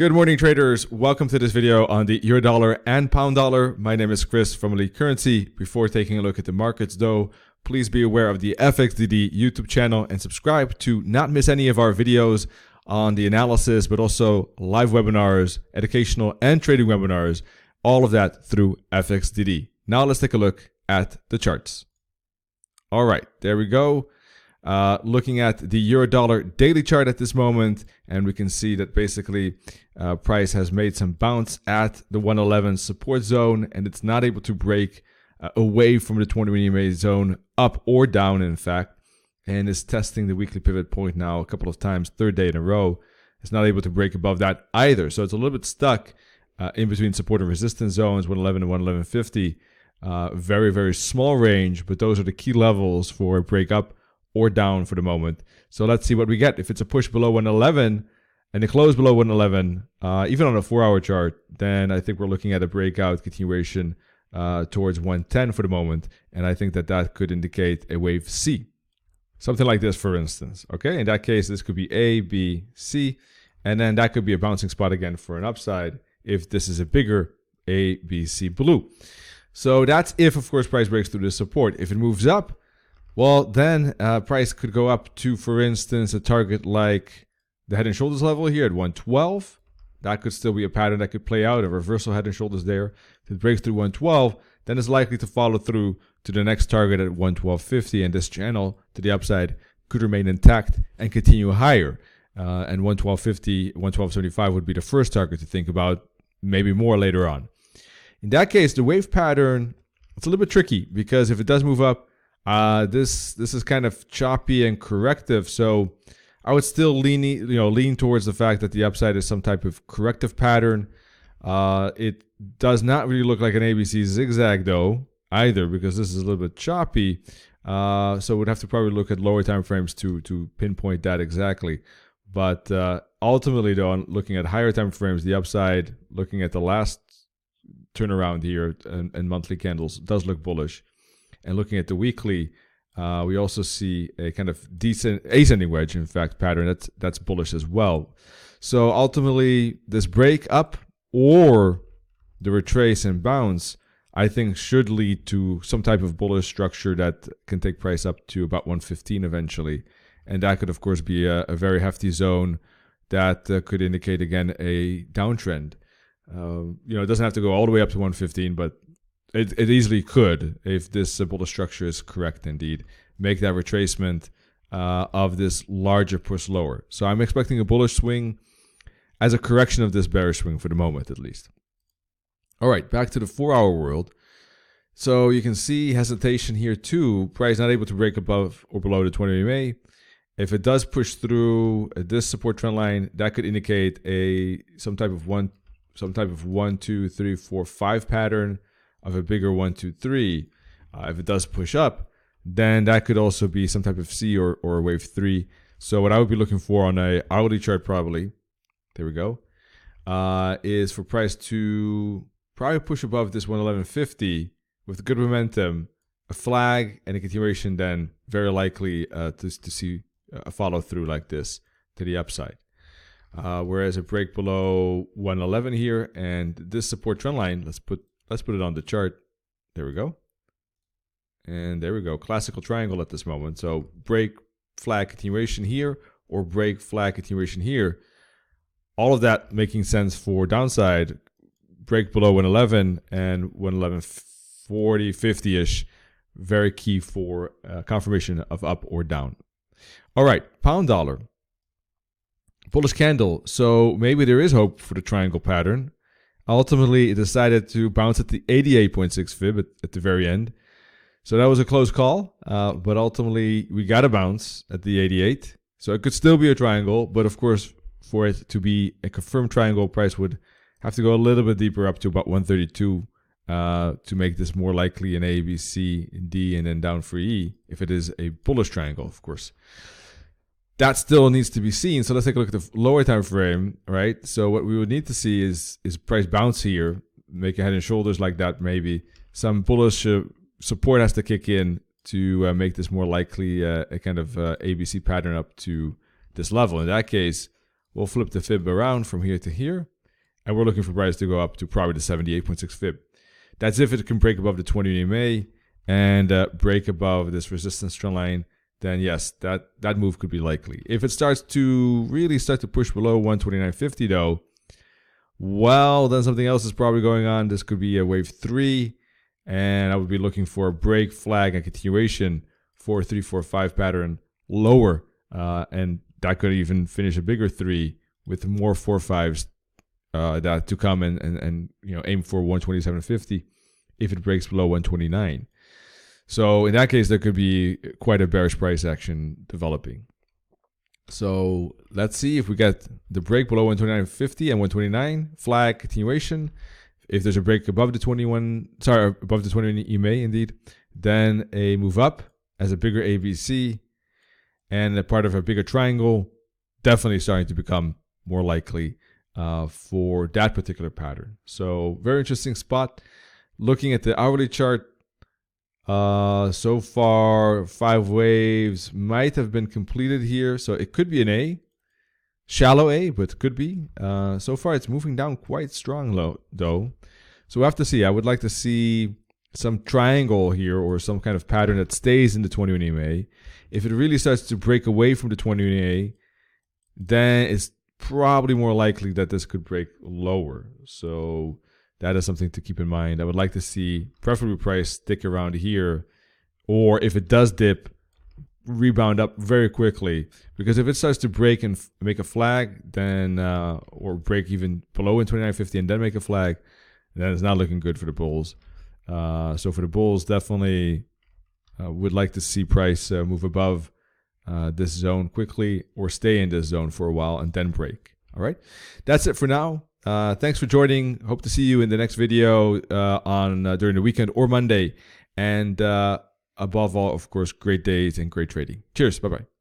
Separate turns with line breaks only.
Good morning, traders. Welcome to this video on the euro dollar and pound dollar. My name is Chris from Elite Currency. Before taking a look at the markets though, please be aware of the FXDD YouTube channel and subscribe to not miss any of our videos on the analysis, but also live webinars, educational and trading webinars, all of that through FXDD. Now let's take a look at the charts. All right, there we go. Looking at the euro dollar daily chart at this moment, and we can see that basically price has made some bounce at the 111 support zone, and it's not able to break away from the 20 EMA zone up or down, in fact, and is testing the weekly pivot point now a couple of times, third day in a row. It's not able to break above that either, so it's a little bit stuck in between support and resistance zones, 111 and 111.50. Very, very small range, but those are the key levels for a break up or down for the moment. So let's see what we get. If it's a push below 111 and a close below 111, even on a 4-hour chart, then I think we're looking at a breakout continuation towards 110 for the moment. And I think that that could indicate a wave C. Something like this, for instance. Okay, in that case, this could be A, B, C. And then that could be a bouncing spot again for an upside if this is a bigger A, B, C blue. So that's if, of course, price breaks through the support. If it moves up, well, then price could go up to, for instance, a target like the head and shoulders level here at 112. That could still be a pattern that could play out, a reversal head and shoulders there. If it breaks through 112, then it's likely to follow through to the next target at 112.50, and this channel to the upside could remain intact and continue higher. And 112.50, 112.75 would be the first target to think about, maybe more later on. In that case, the wave pattern, it's a little bit tricky because if it does move up, this is kind of choppy and corrective, so I would still lean towards the fact that the upside is some type of corrective pattern. It does not really look like an ABC zigzag though either, because this is a little bit choppy. So we'd have to probably look at lower time frames to pinpoint that exactly. But ultimately though, on looking at higher time frames, the upside, looking at the last turnaround here and monthly candles, does look bullish. And looking at the weekly, we also see a kind of decent ascending wedge, in fact, pattern that's bullish as well. So ultimately, this break up or the retrace and bounce, I think, should lead to some type of bullish structure that can take price up to about 115 eventually. And that could, of course, be a very hefty zone that could indicate, again, a downtrend. It doesn't have to go all the way up to 115, but it easily could, if this bullish structure is correct indeed, make that retracement of this larger push lower. So I'm expecting a bullish swing as a correction of this bearish swing for the moment, at least. All right, back to the 4-hour world. So you can see hesitation here too. Price not able to break above or below the 20 EMA. If it does push through this support trend line, that could indicate some type of 1, 2, 3, 4, 5 pattern of a bigger 1, 2, 3. If it does push up, then that could also be some type of C or wave 3. So what I would be looking for on a hourly chart, probably, there we go, is for price to probably push above this 111.50 with good momentum, a flag, and a continuation, then very likely to see a follow through like this to the upside. Whereas a break below 111 here and this support trend line, let's put it on the chart. There we go. And there we go. Classical triangle at this moment. So break, flag, continuation here, or break, flag, continuation here. All of that making sense for downside. Break below 111 and 111.40, 50-ish. Very key for confirmation of up or down. All right, pound dollar. Bullish candle. So maybe there is hope for the triangle pattern. Ultimately, it decided to bounce at the 88.6 fib at the very end. So that was a close call, but ultimately we got a bounce at the 88. So it could still be a triangle, but of course, for it to be a confirmed triangle, price would have to go a little bit deeper up to about 132 to make this more likely an A, B, C, D, and then down for E, if it is a bullish triangle, of course. That still needs to be seen. So let's take a look at the lower time frame, right? So what we would need to see is price bounce here, make a head and shoulders like that maybe. Some bullish support has to kick in to make this more likely a kind of ABC pattern up to this level. In that case, we'll flip the fib around from here to here. And we're looking for price to go up to probably the 78.6 fib. That's if it can break above the 20 EMA and break above this resistance trend line. Then yes, that move could be likely. If it starts to really push below 129.50 though, well, then something else is probably going on. This could be a wave 3, and I would be looking for a break, flag, and continuation for 3-4-5 pattern lower, and that could even finish a bigger 3 with more 4-5s that to come and aim for 127.50 if it breaks below 129. So in that case, there could be quite a bearish price action developing. So let's see if we get the break below 129.50 and 129, flag, continuation. If there's a break above the 21 EMA indeed, then a move up as a bigger ABC and a part of a bigger triangle, definitely starting to become more likely for that particular pattern. So very interesting spot. Looking at the hourly chart, so far 5 waves might have been completed here, so it could be an A, shallow A, but could be. So far it's moving down quite strong though, so we'll have to see. I would like to see some triangle here or some kind of pattern that stays in the 21 EMA. If it really starts to break away from the 21 EMA, then it's probably more likely that this could break lower. So that is something to keep in mind. I would like to see preferably price stick around here, or if it does dip, rebound up very quickly. Because if it starts to break and make a flag, then or break even below in 29.50 and then make a flag, then it's not looking good for the bulls. So for the bulls, definitely would like to see price move above this zone quickly, or stay in this zone for a while and then break. All right, that's it for now. Thanks for joining. Hope to see you in the next video during the weekend or Monday. And above all, of course, great days and great trading. Cheers. Bye-bye.